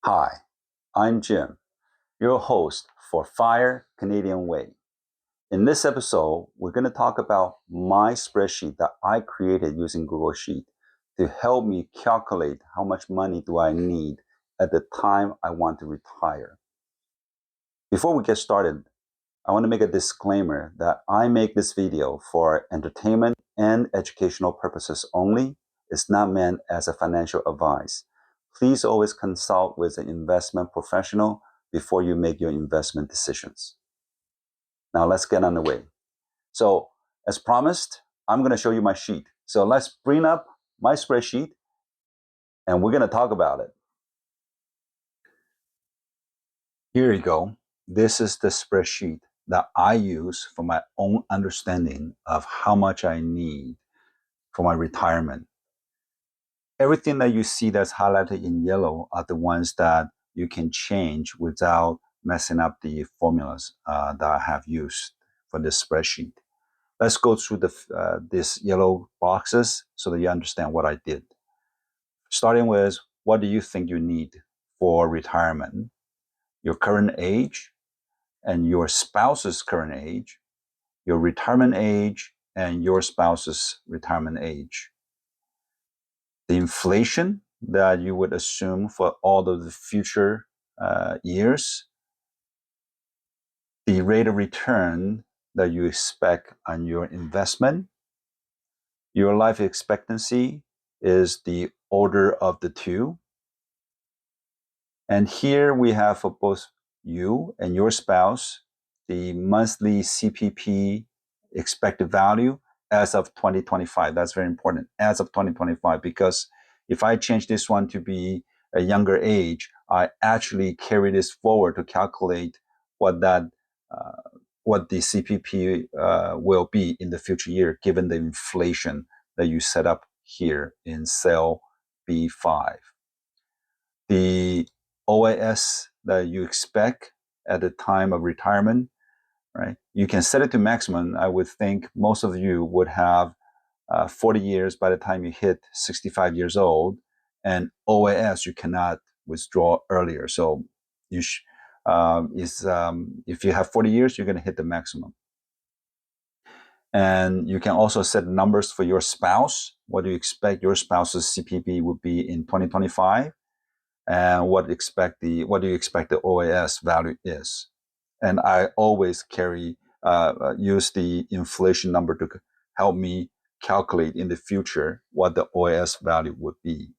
Hi, I'm Jim, your host for Fire Canadian Way. In this episode, we're going to talk about my spreadsheet that I created using Google Sheet to help me calculate how much money do I need at the time I want to retire. Before we get started, I want to make a disclaimer that I make this video for entertainment and educational purposes only. It's not meant as a financial advice. Please always consult with an investment professional before you make your investment decisions. Now let's get on the way. So as promised, I'm going to show you my sheet. So let's bring up my spreadsheet and we're going to talk about it. Here you go. This is the spreadsheet that I use for my own understanding of how much I need for my retirement. Everything that you see that's highlighted in yellow are the ones that you can change without messing up the formulas that I have used for this spreadsheet. Let's go through these yellow boxes so that you understand what I did. Starting with, what do you think you need for retirement? Your current age and your spouse's current age, your retirement age and your spouse's retirement age. The inflation that you would assume for all of the future years, the rate of return that you expect on your investment. Your life expectancy is the order of the two. And here we have for both you and your spouse, the monthly CPP expected value as of 2025. That's very important, as of 2025, because if I change this one to be a younger age, I actually carry this forward to calculate what the CPP will be in the future year, given the inflation that you set up here in cell B5. The OAS that you expect at the time of retirement, right? You can set it to maximum. I would think most of you would have 40 years by the time you hit 65 years old, and OAS you cannot withdraw earlier. So you if you have 40 years, you're going to hit the maximum. And you can also set numbers for your spouse. What do you expect your spouse's CPP would be in 2025? And what do you expect the OAS value is? And I always use the inflation number to help me calculate in the future what the OAS value would be.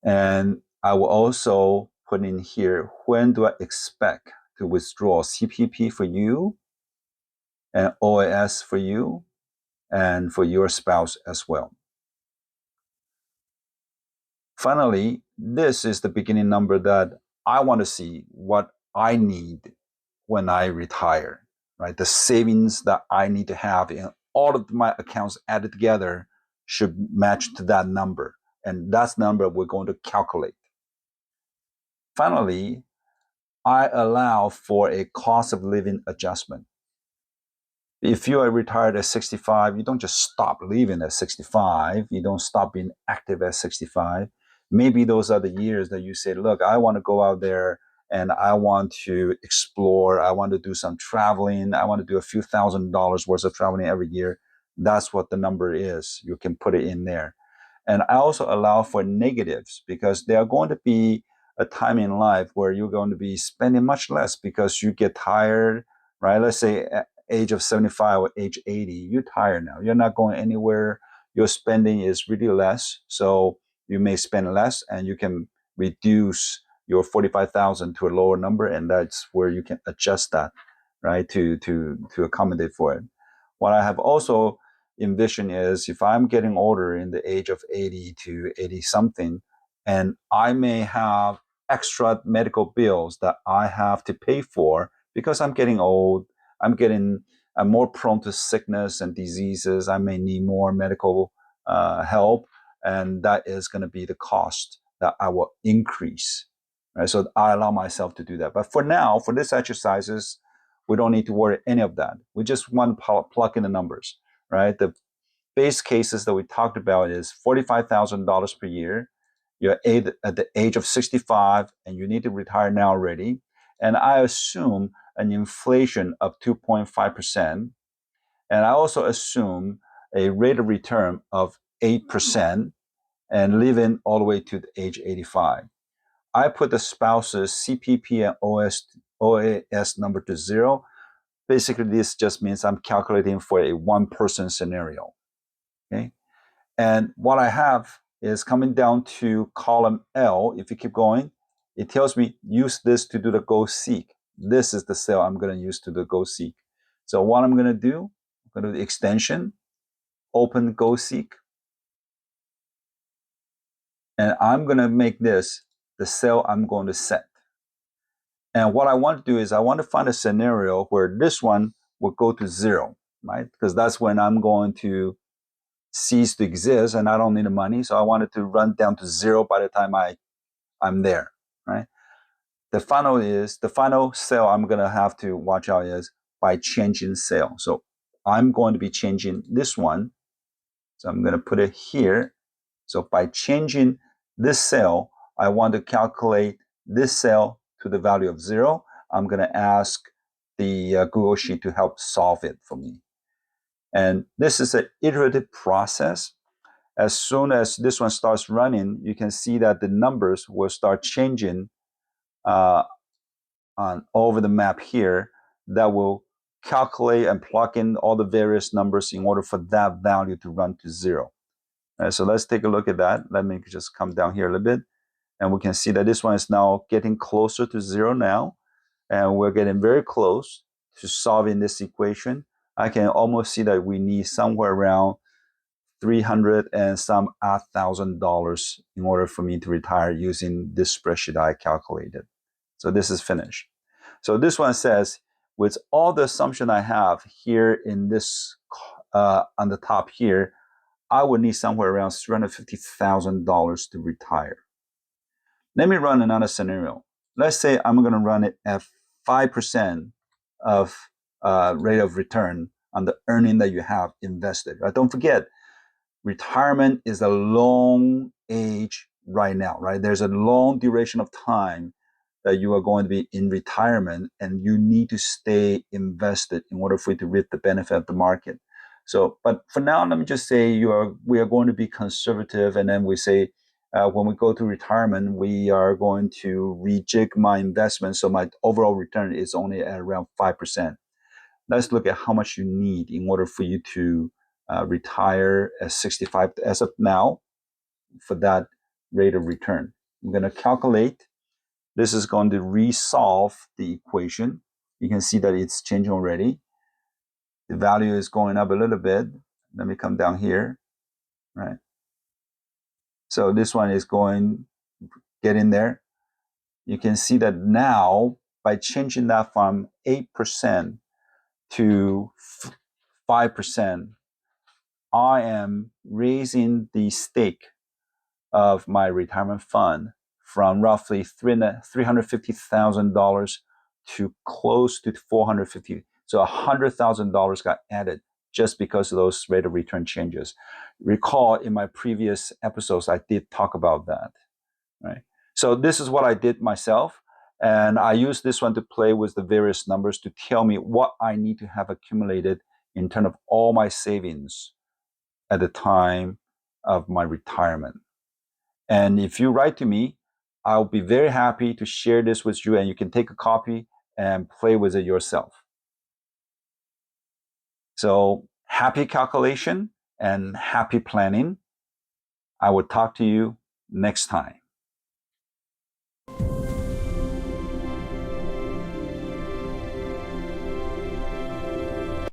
And I will also put in here, when do I expect to withdraw CPP for you and OAS for you and for your spouse as well. Finally, this is the beginning number that I want to see what I need when I retire, right? The savings that I need to have in all of my accounts added together should match to that number. And that's the number we're going to calculate. Finally, I allow for a cost of living adjustment. If you are retired at 65, you don't just stop living at 65. You don't stop being active at 65. Maybe those are the years that you say, look, I want to go out there and I want to explore. I want to do some traveling. I want to do a few $1,000s worth of traveling every year. That's what the number is. You can put it in there. And I also allow for negatives because there are going to be a time in life where you're going to be spending much less because you get tired, right? Let's say age of 75 or age 80, you're tired now. You're not going anywhere. Your spending is really less. So you may spend less and you can reduce your 45,000 to a lower number. And that's where you can adjust that, right? To accommodate for it. What I have also envisioned is if I'm getting older in the age of 80 to 80 something, and I may have extra medical bills that I have to pay for because I'm getting old, I'm more prone to sickness and diseases. I may need more medical help, and that is going to be the cost that I will increase. Right? So I allow myself to do that. But for now, for these exercises, we don't need to worry any of that. We just want to plug in the numbers, right? The base cases that we talked about is $45,000 per year, you're at the age of 65 and you need to retire now already. And I assume an inflation of 2.5%. And I also assume a rate of return of 8% and live in all the way to the age 85. I put the spouse's CPP and OAS number to 0. Basically, this just means I'm calculating for a one-person scenario. Okay, and what I have is coming down to column L. If you keep going, it tells me use this to do the go seek. This is the cell I'm going to use to do the go seek. So what I'm going to do, I'm going to do the extension, open go seek, and I'm going to make this the cell I'm going to set. And what I want to do is I want to find a scenario where this one will go to 0, right? Because that's when I'm going to cease to exist and I don't need the money. So I want it to run down to 0 by the time I'm there, right? The final cell I'm going to have to watch out is by changing cell. So I'm going to be changing this one. So I'm going to put it here. So by changing this cell, I want to calculate this cell to the value of 0. I'm going to ask the Google Sheet to help solve it for me. And this is an iterative process. As soon as this one starts running, you can see that the numbers will start changing on over the map here. That will calculate and plug in all the various numbers in order for that value to run to 0. So let's take a look at that. Let me just come down here a little bit. And we can see that this one is now getting closer to 0 now. And we're getting very close to solving this equation. I can almost see that we need somewhere around $300 and some odd $1,000 in order for me to retire using this spreadsheet I calculated. So this is finished. So this one says, with all the assumption I have here in this on the top here, I would need somewhere around $350,000 to retire. Let me run another scenario. Let's say I'm going to run it at 5% of rate of return on the earning that you have invested. Right? Don't forget, retirement is a long age right now, right? There's a long duration of time that you are going to be in retirement, and you need to stay invested in order for you to reap the benefit of the market. So, but for now, let me just say we are going to be conservative, and then we say when we go to retirement, we are going to rejig my investment, so my overall return is only at around 5%. Let's look at how much you need in order for you to retire at 65 as of now for that rate of return. I'm going to calculate. This is going to resolve the equation. You can see that it's changing already. The value is going up a little bit. Let me come down here, right? So this one is get in there. You can see that now by changing that from 8% to 5%, I am raising the stake of my retirement fund from roughly $350,000 to close to $450,000. So $100,000 got added just because of those rate of return changes. Recall in my previous episodes, I did talk about that, right? So this is what I did myself. And I used this one to play with the various numbers to tell me what I need to have accumulated in terms of all my savings at the time of my retirement. And if you write to me, I'll be very happy to share this with you, and you can take a copy and play with it yourself. So happy calculation and happy planning. I will talk to you next time.